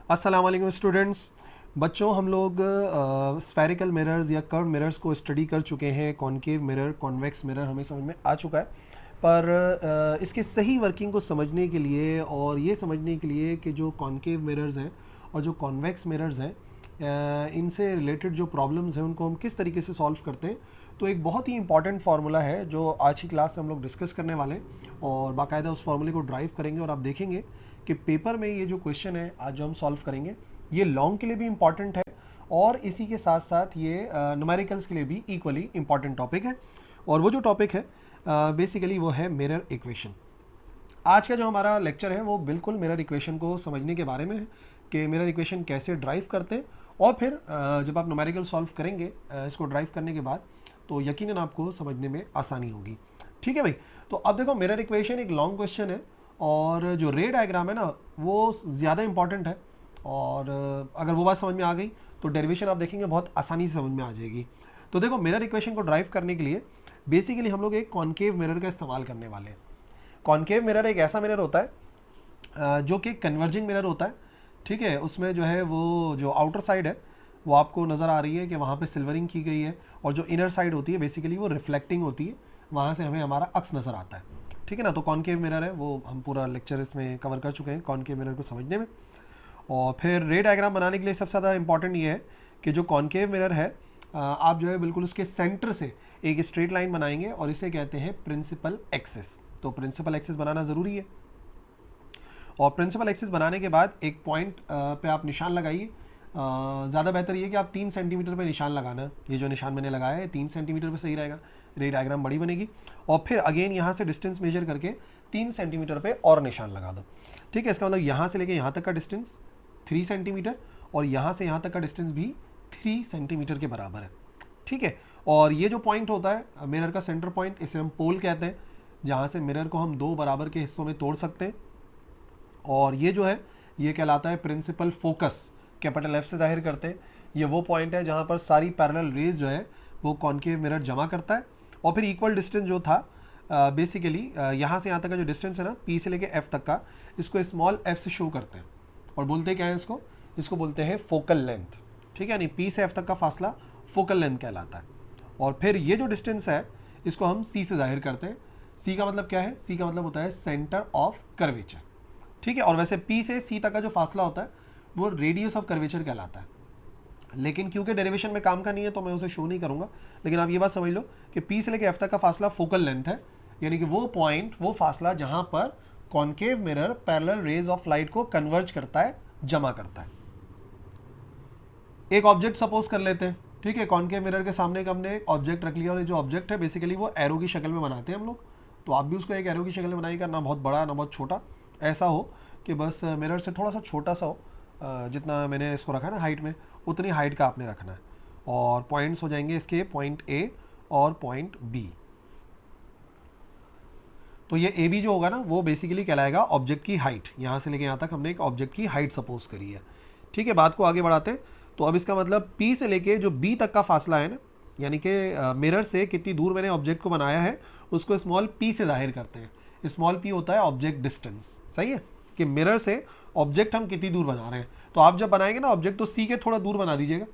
अस्सलाम वालेकुम स्टूडेंट्स। बच्चों, हम लोग स्फेरिकल मिरर्स या कर्व मिरर्स को स्टडी कर चुके हैं। कॉनकेव मिरर, कॉन्वेक्स मिरर हमें समझ में आ चुका है। पर इसके सही वर्किंग को समझने के लिए और ये समझने के लिए कि जो कॉनकेव मिरर्स हैं और जो कॉन्वेक्स मिरर्स हैं, इनसे रिलेटेड जो प्रॉब्लम्स हैं उनको हम किस तरीके से सॉल्व करते हैं, तो एक बहुत ही इंपॉर्टेंट फार्मूला है जो आज की क्लास में हम लोग डिस्कस करने वाले हैं और बाकायदा उस फार्मूले को ड्राइव करेंगे। और आप देखेंगे कि पेपर में ये जो क्वेश्चन है आज जो हम सॉल्व करेंगे, ये लॉन्ग के लिए भी इंपॉर्टेंट है और इसी के साथ साथ ये न्यूमेरिकल्स के लिए भी इक्वली इंपॉर्टेंट टॉपिक है। और वो जो टॉपिक है बेसिकली वो है मिरर इक्वेशन। आज का जो हमारा लेक्चर है वो बिल्कुल मिरर इक्वेशन को समझने के बारे में है कि मिरर इक्वेशन कैसे ड्राइव करते हैं। और फिर जब आप न्यूमेरिकल सॉल्व करेंगे इसको ड्राइव करने के बाद, तो यकीनन आपको समझने में आसानी होगी। ठीक है भाई। तो अब देखो, मिरर इक्वेशन एक लॉन्ग क्वेश्चन है और जो रे डायग्राम है ना वो ज़्यादा इंपॉर्टेंट है। और अगर वो बात समझ में आ गई तो डेरिवेशन आप देखेंगे बहुत आसानी से समझ में आ जाएगी। तो देखो, मिरर इक्वेशन को ड्राइव करने के लिए बेसिकली हम लोग एक कॉनकेव मिरर का इस्तेमाल करने वाले हैं। कॉनकेव मिरर एक ऐसा मिरर होता है जो कि कन्वर्जिंग मिरर होता है। ठीक है, उसमें जो है वो जो आउटर साइड है वो आपको नज़र आ रही है कि वहाँ पे सिल्वरिंग की गई है, और जो इनर साइड होती है बेसिकली वो रिफ्लेक्टिंग होती है, वहाँ से हमें हमारा अक्स नज़र आता है। ठीक है ना। तो कॉनकेव मिरर है वो हम पूरा लेक्चर इसमें कवर कर चुके हैं कॉनकेव मिरर को समझने में। और फिर रे डायग्राम बनाने के लिए सबसे ज़्यादा इंपॉर्टेंट ये है कि जो कॉनकेव मिरर है, आप जो है बिल्कुल उसके सेंटर से एक स्ट्रेट लाइन बनाएंगे और इसे कहते हैं प्रिंसिपल एक्सिस। तो प्रिंसिपल एक्सिस बनाना ज़रूरी है। और प्रिंसिपल एक्सिस बनाने के बाद एक पॉइंट पे आप निशान लगाइए। ज़्यादा बेहतर ये कि आप 3 सेंटीमीटर पे निशान लगाना। ये जो निशान मैंने लगाया है 3 सेंटीमीटर पे सही रहेगा, रे डायग्राम बड़ी बनेगी। और फिर अगेन यहाँ से डिस्टेंस मेजर करके 3 सेंटीमीटर पे और निशान लगा दो। ठीक है, इसका मतलब यहाँ से लेके यहाँ तक का डिस्टेंस 3 सेंटीमीटर और यहाँ से यहाँ तक का डिस्टेंस भी 3 सेंटीमीटर के बराबर है। ठीक है। और ये जो पॉइंट होता है मिरर का सेंटर पॉइंट, इसे हम पोल कहते हैं, जहाँ से मिरर को हम 2 बराबर के हिस्सों में तोड़ सकते हैं। और ये जो है ये कहलाता है प्रिंसिपल फोकस, कैपिटल एफ से जाहिर करते हैं। ये वो पॉइंट है जहाँ पर सारी पैरेलल रेज जो है वो कॉनकेव मिरर जमा करता है। और फिर इक्वल डिस्टेंस जो था बेसिकली यहाँ से यहाँ तक का जो डिस्टेंस है ना, पी से लेके एफ तक का, इसको स्मॉल एफ से शो करते हैं और बोलते क्या है इसको, इसको बोलते हैं फोकल लेंथ। ठीक है, यानी पी से एफ तक का फासला फोकल लेंथ कहलाता है। और फिर ये जो डिस्टेंस है इसको हम सी से जाहिर करते हैं। सी का मतलब क्या है? सी का मतलब होता है सेंटर ऑफ कर्वेचर। ठीक है। और वैसे पी से सी तक का जो फासला होता है वो रेडियस ऑफ कर्वेचर कहलाता है। लेकिन क्योंकि डेरिवेशन में काम का नहीं है तो मैं उसे शो नहीं करूंगा। लेकिन आप ये बात समझ लो कि पी से लेकर एफ तक का फासला फोकल लेंथ है, यानी कि वो पॉइंट, वो फासला जहां पर concave mirror parallel raise of light को कन्वर्ज करता है, जमा करता है। एक ऑब्जेक्ट सपोज कर लेते हैं। ठीक है, कॉनकेव मिरर के सामने का हमने एक ऑब्जेक्ट रख लिया और ये जो ऑब्जेक्ट है बेसिकली वो एरो की शक्ल में बनाते हैं हम लोग। तो आप भी उसको एक एरो की शक्ल में बनाइएगा, ना बहुत बड़ा ना बहुत छोटा, ऐसा हो कि बस मिरर से थोड़ा सा छोटा सा हो। जितना मैंने इसको रखा है ना हाइट में, उतनी हाइट का आपने रखना है। और पॉइंट्स हो जाएंगे इसके पॉइंट ए और पॉइंट बी। तो ये ए बी जो होगा ना वो बेसिकली कहलाएगा ऑब्जेक्ट की हाइट। यहाँ से लेके यहाँ तक हमने एक ऑब्जेक्ट की हाइट सपोज करी है। ठीक है, बात को आगे बढ़ाते हैं। तो अब इसका मतलब पी से लेके जो बी तक का फासला है ना, यानी कि मिरर से कितनी दूर मैंने ऑब्जेक्ट को बनाया है, उसको स्मॉल पी से जाहिर करते हैं। स्मॉल पी होता है ऑब्जेक्ट डिस्टेंस। सही है कि मिरर से ऑब्जेक्ट हम कितनी दूर बना रहे हैं। तो आप जब बनाएंगे ना ऑब्जेक्ट, तो सी के थोड़ा दूर बना दीजिएगा।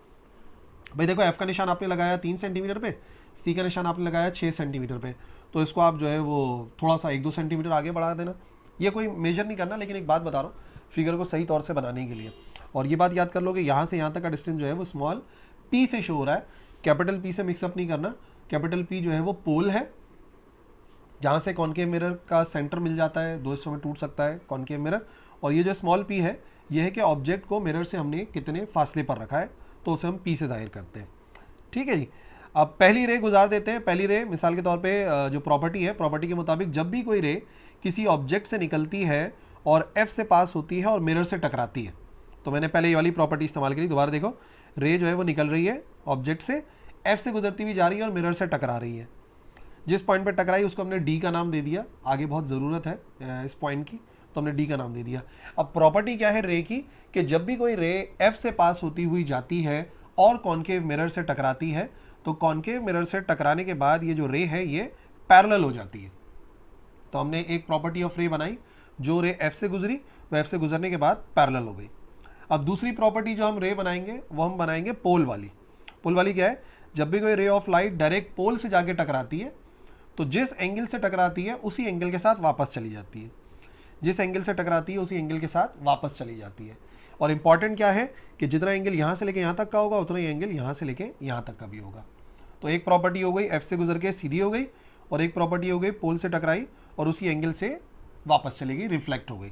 भाई देखो, एफ का निशान आपने लगाया 3 सेंटीमीटर पे, सी का निशान आपने लगाया 6 सेंटीमीटर पे, तो इसको आप जो है वो थोड़ा सा 1-2 सेंटीमीटर आगे बढ़ा देना। ये कोई मेजर नहीं करना, लेकिन एक बात बता रहा हूँ फिगर को सही तौर से बनाने के लिए। और ये बात याद कर लो कि यहाँ से यहाँ तक का डिस्टेंस जो है वो स्मॉल पी से शो हो रहा है, कैपिटल पी से मिक्सअप नहीं करना। कैपिटल पी जो है वो पोल है, जहाँ से कॉनकेव मिरर का सेंटर मिल जाता है, 2 हिस्सों में टूट सकता है कॉनकेव मिरर। और ये जो स्मॉल पी है, ये है कि ऑब्जेक्ट को मिरर से हमने कितने फासले पर रखा है, तो उसे हम पी से जाहिर करते हैं। ठीक है जी। अब पहली रे गुजार देते हैं। पहली रे मिसाल के तौर पे जो प्रॉपर्टी है, प्रॉपर्टी के मुताबिक जब भी कोई रे किसी ऑब्जेक्ट से निकलती है और एफ से पास होती है और मिरर से टकराती है, तो मैंने पहले ये वाली प्रॉपर्टी इस्तेमाल करी। दोबारा देखो, रे जो है वो निकल रही है ऑब्जेक्ट से, एफ से गुजरती हुई जा रही है और मिरर से टकरा रही है। जिस पॉइंट पर टकराई उसको हमने डी का नाम दे दिया। आगे बहुत ज़रूरत है इस पॉइंट की, तो हमने डी का नाम दे दिया। अब प्रॉपर्टी क्या है रे की, कि जब भी कोई रे एफ से पास होती हुई जाती है और कॉनकेव मिरर से टकराती है, तो कॉनकेव मिरर से टकराने के बाद ये जो रे है ये पैरेलल हो जाती है। तो हमने एक प्रॉपर्टी ऑफ रे बनाई, जो रे एफ से गुजरी वो एफ से गुजरने के बाद पैरेलल हो गई। अब दूसरी प्रॉपर्टी जो हम रे बनाएंगे वो हम बनाएंगे पोल वाली। पोल वाली क्या है, जब भी कोई रे ऑफ लाइट डायरेक्ट पोल से जाके टकराती है तो जिस एंगल से टकराती है उसी एंगल के साथ वापस चली जाती है, जिस एंगल से टकराती है उसी एंगल के साथ वापस चली जाती है। और इंपॉर्टेंट क्या है कि जितना एंगल यहाँ से लेके यहाँ तक का होगा उतना ही एंगल यहाँ से लेके यहाँ तक का भी होगा। तो एक प्रॉपर्टी हो गई एफ से गुजर के सीधी हो गई, और एक प्रॉपर्टी हो गई पोल से टकराई और उसी एंगल से वापस चली गई, रिफ्लेक्ट हो गई।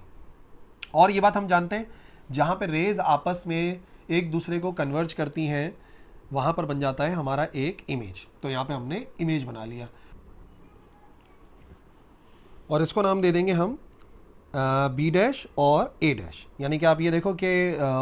और ये बात हम जानते हैं जहाँ पे रेज आपस में एक दूसरे को कन्वर्ज करती हैं वहाँ पर बन जाता है हमारा एक इमेज। तो यहाँ पे हमने इमेज बना लिया और इसको नाम दे देंगे हम बी डैश और ए डैश। यानी कि आप ये देखो कि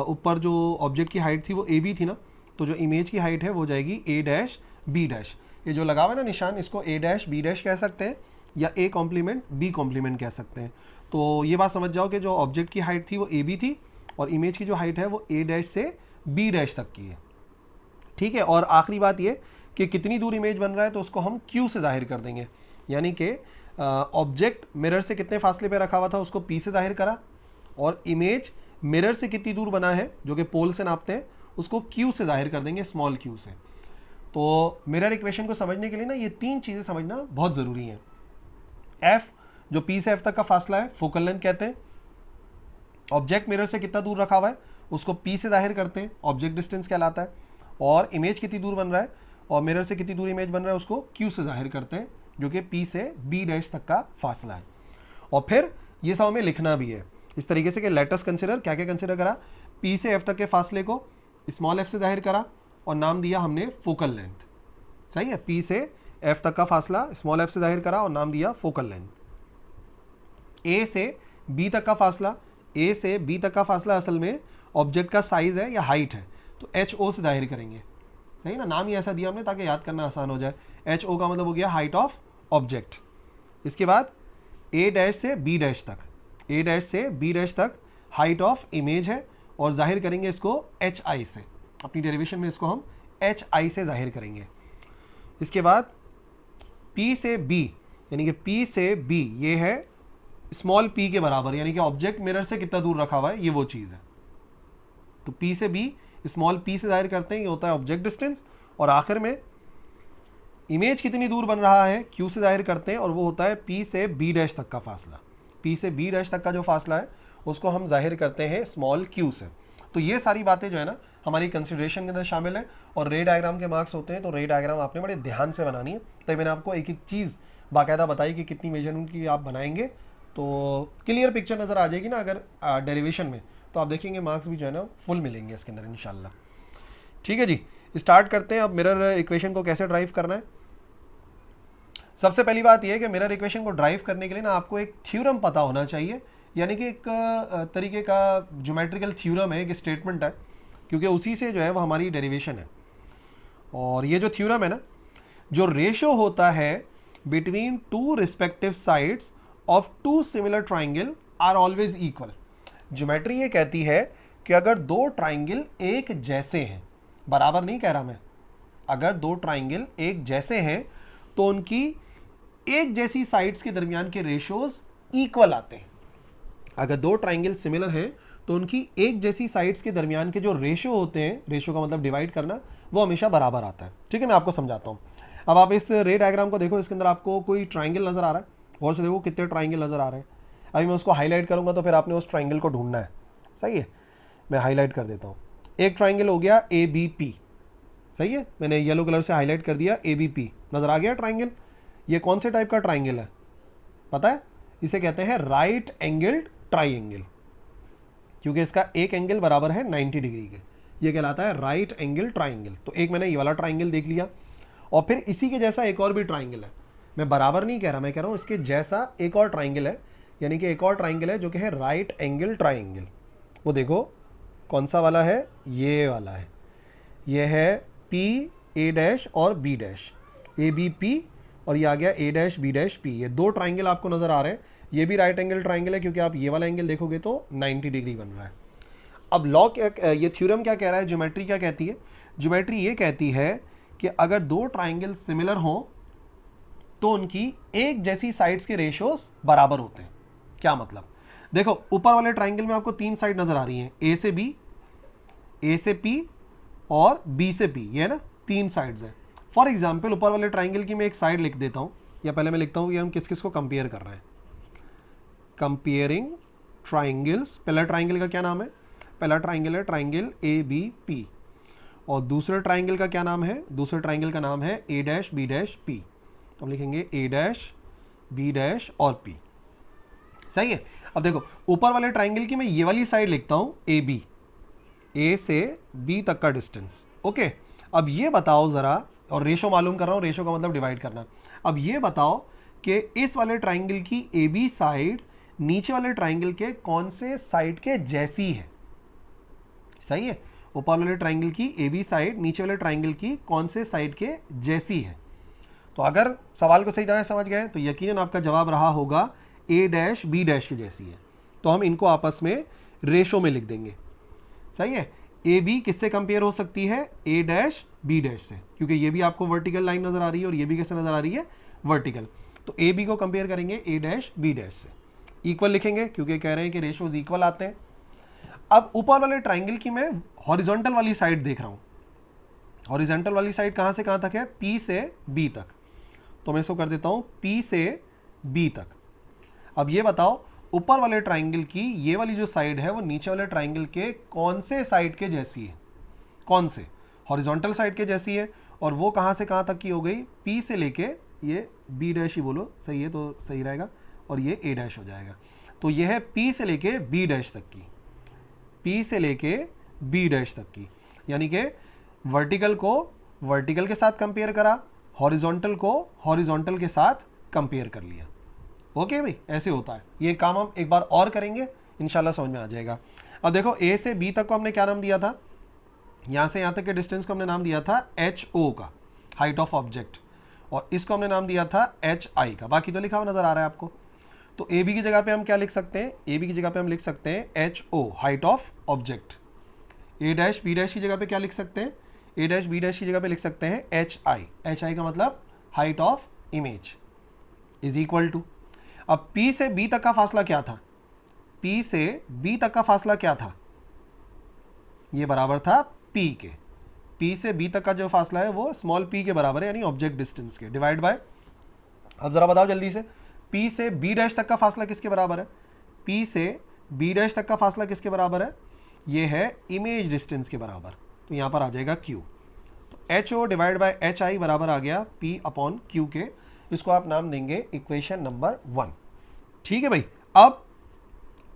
ऊपर जो ऑब्जेक्ट की हाइट थी वो ए बी थी ना, तो जो इमेज की हाइट है वो जाएगी ए डैश बी डैश। ये जो लगा हुआ है ना निशान, इसको ए डैश बी डैश कह सकते हैं या ए कॉम्प्लीमेंट बी कॉम्प्लीमेंट कह सकते हैं। तो ये बात समझ जाओ कि जो ऑब्जेक्ट की हाइट थी वो ए बी थी और इमेज की जो हाइट है वो ए डैश से बी डैश तक की है। ठीक है, और आखिरी बात ये कि कितनी दूर इमेज बन रहा है तो उसको हम क्यू से जाहिर कर देंगे। यानी कि ऑब्जेक्ट मिरर से कितने फासले पे रखा हुआ था उसको पी से जाहिर करा, और इमेज मिरर से कितनी दूर बना है जो कि पोल से नापते हैं उसको क्यू से जाहिर कर देंगे, स्मॉल क्यू से। तो मिरर इक्वेशन को समझने के लिए ना ये तीन चीज़ें समझना बहुत ज़रूरी है। एफ जो पी से एफ तक का फासला है फोकल लेंथ कहते हैं। ऑब्जेक्ट मिरर से कितना दूर रखा हुआ है उसको पी से जाहिर करते हैं, ऑब्जेक्ट डिस्टेंस कहलाता है। और इमेज कितनी दूर बन रहा है और मिरर से कितनी दूर इमेज बन रहा है उसको क्यू से जाहिर करते हैं, जो कि पी से बी डैश तक का फासला है। और फिर ये सब हमें लिखना भी है इस तरीके से कि लेटस कंसिडर, क्या क्या कंसिडर करा, पी से एफ तक के फासले को स्मॉल एफ से जाहिर करा और नाम दिया हमने फोकल लेंथ। सही है, पी से एफ तक का फासला स्मॉल एफ से जाहिर करा और नाम दिया फोकल लेंथ। ए से बी तक का फासला, ए से बी तक का फासला असल में ऑब्जेक्ट का साइज है या हाइट है, तो एच ओ से जाहिर करेंगे। सही ना, नाम ही ऐसा दिया हमने ताकि याद करना आसान हो जाए। एच ओ का मतलब हो गया हाइट ऑफ ऑब्जेक्ट। इसके बाद ए डैश से बी डैश तक, ए डैश से बी डैश तक हाइट ऑफ इमेज है और जाहिर करेंगे इसको एच आई से। अपनी डेरिवेशन में इसको हम एच आई से जाहिर करेंगे। इसके बाद पी से बी, यानी कि पी से बी ये है स्मॉल पी के बराबर, यानी कि ऑब्जेक्ट मिरर से कितना दूर रखा हुआ है ये वो चीज़ है। तो पी से बी स्मॉल पी से जाहिर करते हैं, ये होता है ऑब्जेक्ट डिस्टेंस। और आखिर में इमेज कितनी दूर बन रहा है क्यू से जाहिर करते हैं और वो होता है पी से बी डैश तक का फासला। पी से बी डैश तक का जो फासला है उसको हम जाहिर करते हैं स्मॉल क्यू से। तो ये सारी बातें जो है ना हमारी कंसिडरेशन के अंदर शामिल है। और रे डायग्राम के मार्क्स होते हैं तो रे डायग्राम आपने बड़े ध्यान से बनानी है। तो मैंने आपको एक एक चीज़ बाकायदा बताई कि कितनी मेजरमेंट की आप बनाएंगे तो क्लियर पिक्चर नज़र आ जाएगी ना अगर डेरिवेशन में, तो आप देखेंगे मार्क्स भी जो है ना फुल मिलेंगे इसके अंदर इंशाल्लाह। ठीक है जी, स्टार्ट करते हैं अब मिरर इक्वेशन को कैसे ड्राइव करना है। सबसे पहली बात यह है कि मिरर इक्वेशन को ड्राइव करने के लिए ना आपको एक थ्योरम पता होना चाहिए, यानी कि एक तरीके का ज्योमेट्रिकल थ्योरम है, एक स्टेटमेंट है, क्योंकि उसी से जो है वो हमारी डेरिवेशन है। और ये जो थ्योरम है ना, जो रेशो होता है between two respective sides of two similar triangle are always equal. Geometry ये कहती है कि अगर दो ट्राइंगल एक जैसे हैं, बराबर नहीं कह रहा मैं, अगर दो ट्राइंगल एक जैसे हैं तो उनकी एक जैसी साइड्स के दरमियान के रेशोज इक्वल आते हैं। अगर दो ट्राइंगल सिमिलर हैं तो उनकी एक जैसी साइड्स के दरमियान के जो रेशो होते हैं, रेशो का मतलब डिवाइड करना, वो हमेशा बराबर आता है। ठीक है, मैं आपको समझाता हूँ। अब आप इस रे डायग्राम को देखो, इसके अंदर आपको कोई ट्राइंगल नजर आ रहा है, गौर से देखो कितने ट्राइंगल नजर आ रहे हैं। अभी मैं उसको हाईलाइट करूंगा तो फिर आपने उस ट्राइंगल को ढूंढना है। सही है, मैं हाईलाइट कर देता हूँ। एक ट्राइंगल हो गया ए बी पी, सही है, मैंने येलो कलर से हाईलाइट कर दिया ए बी पी, नजर आ गया ट्राइंगल। ये कौन से टाइप का ट्राइंगल है पता है? इसे कहते हैं राइट एंगल्ड ट्राइंगल, क्योंकि इसका एक एंगल बराबर है 90 डिग्री के। ये कहलाता है राइट एंगल ट्राइंगल। तो एक मैंने ये वाला ट्राइंगल देख लिया, और फिर इसी के जैसा एक और भी ट्राइंगल है। मैं बराबर नहीं कह रहा, मैं कह रहा हूँ इसके जैसा एक और ट्राइंगल है, यानी कि एक और ट्राइंगल है जो कि है राइट एंगल ट्राइंगल। वो देखो कौन सा वाला है, ये वाला है। ये है पी ए डैश और B dash, A B P, और ये आ गया A dash B dash P. ये दो ट्राइंगल आपको नजर आ रहे हैं। ये भी राइट एंगल ट्राइंगल है, क्योंकि आप ये वाला एंगल देखोगे तो 90 डिग्री बन रहा है। अब लॉ क्या, ये थ्योरम क्या कह रहा है, ज्योमेट्री क्या कहती है? ज्योमेट्री ये कहती है कि अगर दो ट्राइंगल सिमिलर हो तो उनकी एक जैसी साइड्स के रेशियोज बराबर होते हैं। क्या मतलब? देखो ऊपर वाले ट्राइंगल में आपको तीन साइड नजर आ रही हैं, ए से बी, ए से पी और बी से पी, ये है ना, 3 साइड्स हैं। फॉर एग्जाम्पल ऊपर वाले ट्राइंगल की मैं एक साइड लिख देता हूँ, या पहले मैं लिखता हूँ कि हम किस किस को कंपेयर कर रहे हैं। कंपेयरिंग ट्राइंगल्स, पहला ट्राइंगल का क्या नाम है? पहला ट्राइंगल है ट्राइंगल ए बी पी, और दूसरे ट्राइंगल का क्या नाम है? दूसरे ट्राइंगल का नाम है A dash B dash P. तो हम लिखेंगे ए डैश बी डैश और पी। सही है। अब देखो ऊपर वाले ट्राइंगल की मैं ये वाली साइड लिखता हूं ए बी, ए से बी तक का डिस्टेंस। ओके, अब ये बताओ जरा, और रेशो मालूम कर रहा हूं, रेशो का मतलब डिवाइड करना। अब ये बताओ कि इस वाले ट्राइंगल की ए बी साइड नीचे वाले ट्राइंगल के कौन से साइड के जैसी है? सही है, ऊपर वाले ट्राइंगल की ए बी साइड नीचे वाले ट्राइंगल की कौन से साइड के जैसी है? तो अगर सवाल को सही तरह समझ गए तो यकीनन आपका जवाब रहा होगा ए डैश बी डैश की जैसी है। तो हम इनको आपस में रेशो में लिख देंगे। सही है, ए बी किससे कंपेयर हो सकती है? ए डैश बी डैश से, क्योंकि ये भी आपको वर्टिकल लाइन नजर आ रही है और ये भी कैसे नजर आ रही है? वर्टिकल। तो ए बी को कंपेयर करेंगे ए डैश बी डैश से। इक्वल लिखेंगे क्योंकि कह रहे हैं कि रेशोज इक्वल आते हैं। अब ऊपर वाले ट्राइंगल की मैं हॉरिजॉन्टल वाली साइड देख रहा हूं। हॉरिजॉन्टल वाली साइड कहां से कहां तक है? पी से बी तक। तो मैं इसको कर देता हूं पी से बी तक। अब ये बताओ ऊपर वाले ट्राइंगल की ये वाली जो साइड है वो नीचे वाले ट्राइंगल के कौन से साइड के जैसी है? कौन से? हॉरिजॉन्टल साइड के जैसी है। और वो कहां से कहां तक की हो गई? पी से लेके, ये बी डैश ही बोलो, सही है तो सही रहेगा, और ये ए डैश हो जाएगा। तो ये है पी से लेके बी डैश तक की, पी से लेके बी डैश तक की। यानी कि वर्टिकल को वर्टिकल के साथ कंपेयर करा, हॉरिजॉन्टल को हॉरिजॉन्टल के साथ कंपेयर कर लिया। ओके भाई, ऐसे होता है। ये काम हम एक बार और करेंगे, इंशाल्लाह समझ में आ जाएगा। अब देखो ए से बी तक को हमने क्या नाम दिया था? यहां से यहां तक के डिस्टेंस को हमने नाम दिया था एच ओ का, हाइट ऑफ ऑब्जेक्ट, और इसको हमने नाम दिया था एच आई का। बाकी तो लिखा हुआ नजर आ रहा है आपको। तो ए बी की जगह पे हम क्या लिख सकते हैं? ए बी की जगह पे हम लिख सकते हैं H O, height of object. A dash B dash की जगह पे क्या लिख सकते हैं? ए डैश बी डैश की जगह पे लिख सकते हैं एच आई। एच आई का मतलब height of image is equal to, अब P से B तक का फासला क्या था? P से B तक का फासला क्या था? ये बराबर था P के। P से B तक का जो फासला है वो स्मॉल p के बराबर है, यानी ऑब्जेक्ट डिस्टेंस के, डिवाइड बाय, अब जरा बताओ जल्दी से, P से B डैश तक का फासला किसके बराबर है? P से B डैश तक का फासला किसके बराबर है? ये है इमेज डिस्टेंस के बराबर। तो यहां पर आ जाएगा Q। तो H O divide by H I बराबर आ गया P अपॉन Q के। इसको आप नाम देंगे इक्वेशन नंबर 1। ठीक है भाई। अब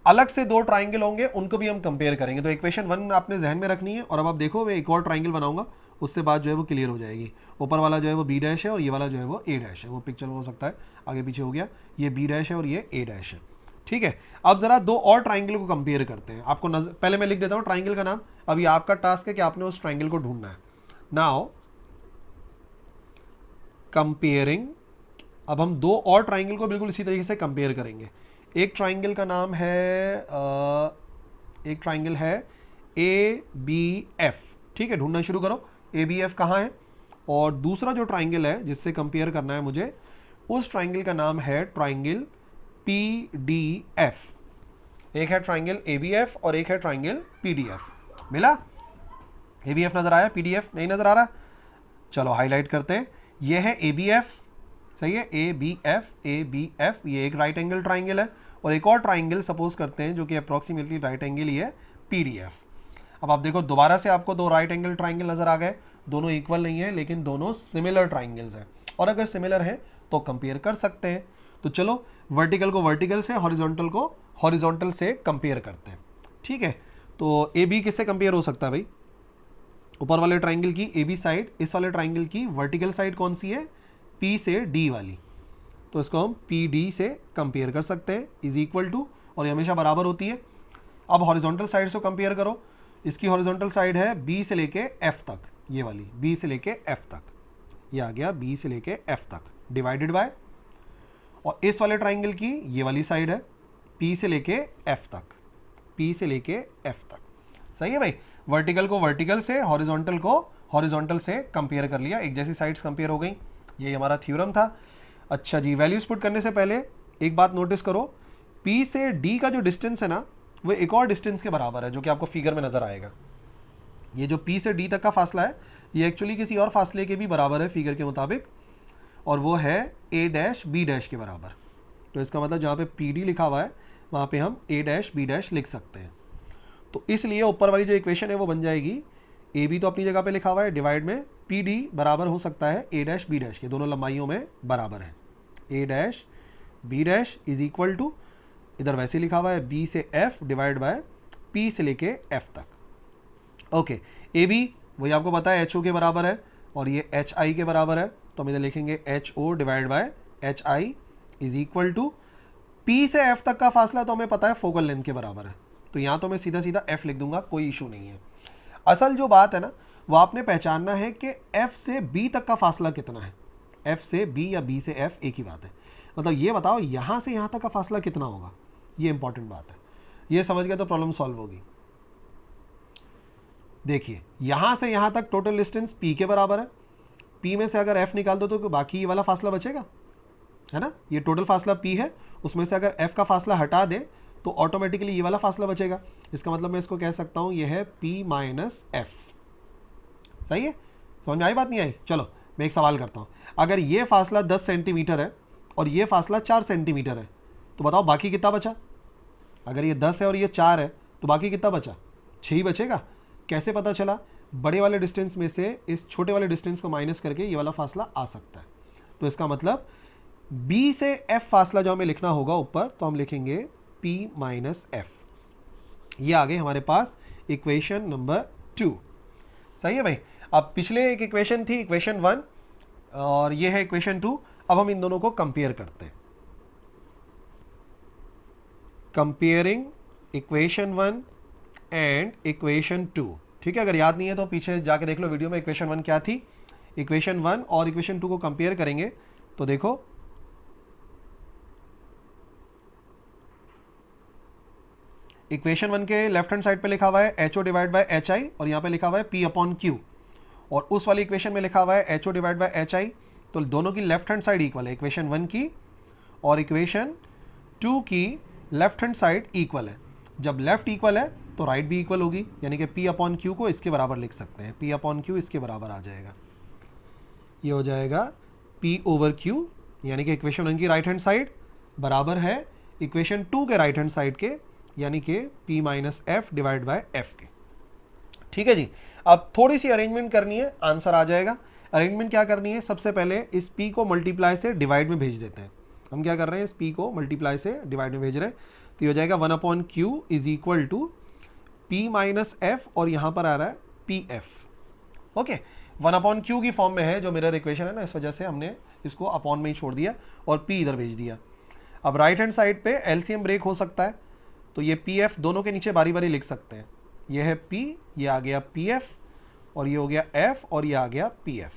अलग से 2 ट्राइंगल होंगे, उनको भी हम कंपेयर करेंगे। तो इक्वेशन 1 आपने जहन में रखनी है। और अब आप देखो, मैं एक और ट्राइंगल बनाऊंगा, उससे बात जो है वो क्लियर हो जाएगी। ऊपर वाला जो है वो बी डैश है और ये वाला जो है वो ए डैश है। वो पिक्चर में हो सकता है आगे पीछे हो गया, ये बी डैश है और ये ए डैश है। ठीक है, अब जरा 2 और ट्राइंगल को कंपेयर करते हैं। आपको पहले मैं लिख देता हूं ट्राइंगल का नाम। अभी आपका टास्क है कि आपने उस ट्राइंगल को ढूंढना है। नाउ कंपेयरिंग, अब हम 2 और ट्राइंगल को बिल्कुल इसी तरीके से कंपेयर करेंगे। एक ट्राइंगल का नाम है एक ट्राइंगल है ए बी एफ। ठीक है, ढूंढना शुरू करो ए बी एफ कहाँ है। और दूसरा जो ट्राइंगल है जिससे कंपेयर करना है मुझे, उस ट्राइंगल का नाम है ट्राइंगल पी डी एफ। एक है ट्राइंगल ए बी एफ और एक है ट्राइंगल पी डी एफ। मिला? ए बी एफ नजर आया, पी डी एफ नहीं नजर आ रहा? चलो हाईलाइट करते हैं। यह है ए बी एफ, सही है, A B F, A B F, ये एक राइट एंगल ट्राइंगल है। और एक और ट्राइंगल सपोज करते हैं जो कि अप्रोक्सीमेटली राइट एंगल ही है, पी डी एफ। अब आप देखो दोबारा से आपको 2 राइट एंगल ट्राइंगल नजर आ गए। दोनों इक्वल नहीं है लेकिन दोनों सिमिलर ट्राइंगल्स हैं, और अगर सिमिलर है तो कंपेयर कर सकते हैं। तो चलो वर्टिकल को वर्टिकल से, हॉरिजॉन्टल को हॉरिजॉन्टल से कंपेयर करते हैं। ठीक है, तो ए बी किससे कंपेयर हो सकता है भाई? ऊपर वाले ट्राइंगल की ए बी साइड, इस वाले ट्राइंगल की वर्टिकल साइड कौन सी है? पी से डी वाली। तो इसको हम पी डी से कंपेयर कर सकते हैं, इज इक्वल टू, और ये हमेशा बराबर होती है। अब हॉरिजॉन्टल साइड से कंपेयर करो। इसकी हॉरिजॉन्टल साइड है बी से लेके एफ तक, ये वाली बी से लेके एफ तक, ये आ गया बी से लेके एफ तक, डिवाइडेड बाय, और इस वाले ट्राइंगल की ये वाली साइड है पी से लेके एफ तक, पी से लेके एफ तक। सही है भाई, वर्टिकल को वर्टिकल से, हॉरिजॉन्टल को हॉरिजॉन्टल से कंपेयर कर लिया, एक जैसी साइड्स कंपेयर हो गई। ये हमारा थ्योरम था। अच्छा जी, वैल्यूज पुट करने से पहले एक बात नोटिस करो, P से D का जो डिस्टेंस है ना, वो एक और डिस्टेंस के बराबर है जो कि आपको फिगर में नजर आएगा। ये जो P से D तक का फासला है ये एक्चुअली किसी और फासले के भी बराबर है फिगर के मुताबिक, और वो है A डैश B डैश के बराबर। तो इसका मतलब जहाँ पे PD लिखा हुआ है वहाँ पे हम A डैश B डैश लिख सकते हैं। तो इसलिए ऊपर वाली जो इक्वेशन है वो बन जाएगी, ए बी तो अपनी जगह पे लिखा हुआ है, डिवाइड में पी डी बराबर हो सकता है ए डैश बी डैश के, दोनों लंबाइयों में बराबर है। A dash B dash is equal to, इधर वैसे लिखा हुआ है बी से एफ डिवाइड बाय पी से लेके एफ तक। ओके, ए बी वही आपको पता है एच ओ के बराबर है और ये एच आई के बराबर है, तो हम इधर लिखेंगे H O divide by H I is equal to, P से एफ तक का फासला तो हमें पता है फोकल लेंथ के बराबर है, तो यहाँ तो मैं सीधा सीधा एफ लिख दूंगा, कोई इशू नहीं है। असल जो बात है ना वो आपने पहचानना है कि एफ से बी तक का फासला कितना है। एफ से बी या बी से एफ एक ही बात है, मतलब ये बताओ यहाँ से यहाँ तक का फासला कितना होगा, ये इंपॉर्टेंट बात है। ये समझ गए तो प्रॉब्लम सॉल्व होगी। देखिए यहाँ से यहाँ तक टोटल डिस्टेंस पी के बराबर है, पी में से अगर एफ निकाल दो तो बाकी ये वाला फासला बचेगा, है ना। ये टोटल फासला पी है, उसमें से अगर एफ का फासला हटा दे तो ऑटोमेटिकली ये वाला फासला बचेगा। इसका मतलब मैं इसको कह सकता हूं ये है पी माइनस एफ। सही है, समझ में आई बात नहीं आई? चलो मैं एक सवाल करता हूं, अगर ये फासला 10 सेंटीमीटर है और ये फासला 4 सेंटीमीटर है तो बताओ बाकी कितना बचा? अगर ये 10 है और ये 4 है तो बाकी कितना बचा? 6 ही बचेगा। कैसे पता चला? बड़े वाले डिस्टेंस में से इस छोटे वाले डिस्टेंस को माइनस करके ये वाला फासला आ सकता है। तो इसका मतलब B से F फासला जो हमें लिखना होगा ऊपर, तो हम लिखेंगे P माइनस F। ये आ गई हमारे पास इक्वेशन नंबर 2। सही है भाई। अब पिछले एक इक्वेशन थी इक्वेशन 1 और ये है इक्वेशन 2। अब हम इन दोनों को कंपेयर करते हैं। Comparing equation 1 and equation 2। ठीक है, अगर याद नहीं है तो पीछे जाके देख लो वीडियो में इक्वेशन 1 क्या थी। इक्वेशन 1 और इक्वेशन 2 को कंपेयर करेंगे तो देखो इक्वेशन 1 के लेफ्ट हैंड साइड पे लिखा हुआ है H O divide by H I और यहाँ पे लिखा हुआ है पी अपॉन क्यू, और उस वाली इक्वेशन में लिखा हुआ है H O divide by H I. तो दोनों की लेफ्ट हैंड साइड इक्वल है, इक्वेशन 1 की और इक्वेशन 2 की लेफ्ट हैंड साइड इक्वल है। जब लेफ्ट इक्वल है तो राइट भी इक्वल होगी, यानी कि पी अपॉन क्यू को इसके बराबर लिख सकते हैं। पी अपॉन क्यू इसके बराबर आ जाएगा, ये हो जाएगा पी ओवर क्यू, यानी कि इक्वेशन 1 की राइट हैंड साइड बराबर है इक्वेशन 2 के राइट हैंड साइड के, यानी कि P minus F divide by F के। ठीक है जी। अब थोड़ी सी अरेंजमेंट करनी है, आंसर आ जाएगा। अरेंजमेंट क्या करनी है? सबसे पहले इस P को मल्टीप्लाई से डिवाइड में भेज देते हैं। हम क्या कर रहे हैं? इस P को मल्टीप्लाई से डिवाइड में भेज रहे हैं, तो ये हो जाएगा 1 upon Q is equal to P minus F और यहाँ पर आ रहा है P F. Okay, 1 upon Q की फॉर्म में है जो मिरर इक्वेशन है ना, इस वजह से हमने इसको अपॉन में ही छोड़ दिया और P इधर भेज दिया। अब राइट हैंड साइड पे एलसीएम ब्रेक हो सकता है, तो ये पी एफ दोनों के नीचे बारी बारी लिख सकते हैं। ये है P, ये आ गया पी एफ और ये हो गया F और ये आ गया पी एफ।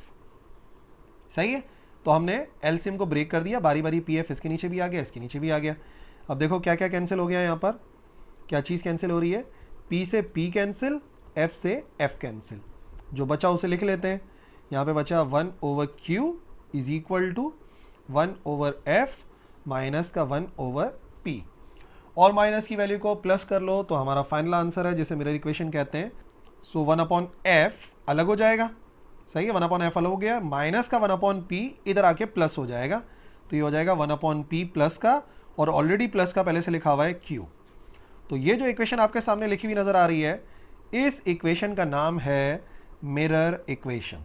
सही है, तो हमने एलसीएम को ब्रेक कर दिया, बारी बारी पी एफ इसके नीचे भी आ गया, इसके नीचे भी आ गया। अब देखो क्या क्या कैंसिल हो गया यहाँ पर, क्या चीज़ कैंसिल हो रही है? P से P कैंसिल, F से F कैंसिल, जो बचा उसे लिख लेते हैं। यहाँ पे बचा 1 over Q is equal to 1 over F minus का 1 ओवर P, और माइनस की वैल्यू को प्लस कर लो तो हमारा फाइनल आंसर है जिसे मिरर इक्वेशन कहते हैं। सो 1 अपॉन एफ अलग हो जाएगा, सही है, 1 अपॉन एफ अलग हो गया, माइनस का 1 अपॉन पी इधर आके प्लस हो जाएगा, तो ये हो जाएगा 1 अपॉन पी प्लस का, और ऑलरेडी प्लस का पहले से लिखा हुआ है क्यू। तो ये जो इक्वेशन आपके सामने लिखी हुई नजर आ रही है, इस इक्वेशन का नाम है मिरर इक्वेशन,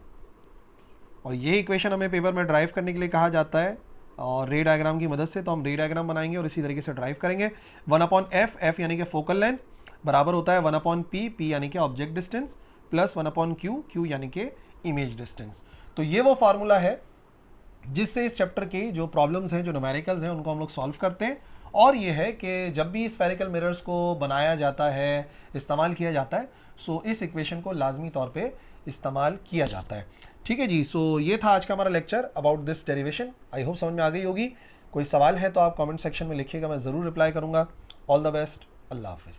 और ये इक्वेशन हमें पेपर में ड्राइव करने के लिए कहा जाता है और रे डायग्राम की मदद से। तो हम रे डायग्राम बनाएंगे और इसी तरीके से ड्राइव करेंगे। 1 अपॉन एफ, एफ यानी कि फोकल लेंथ बराबर होता है 1 अपॉन पी, पी यानी कि object distance, plus 1 upon Q, Q यानी कि इमेज डिस्टेंस। तो ये वो फार्मूला है जिससे इस चैप्टर की जो प्रॉब्लम्स हैं, जो न्यूमेरिकल्स हैं, उनको हम लोग सॉल्व करते हैं। और ये है कि जब भी स्फेरिकल मिरर्स को बनाया जाता है, इस्तेमाल किया जाता है, सो इस इक्वेशन को लाजमी तौर पे इस्तेमाल किया जाता है। ठीक है जी। सो ये था आज का हमारा lecture about this derivation. I hope समझ में आ गई होगी। कोई सवाल है तो आप कमेंट सेक्शन में लिखिएगा, मैं ज़रूर रिप्लाई करूँगा। ऑल द बेस्ट, अल्लाह हाफिज़।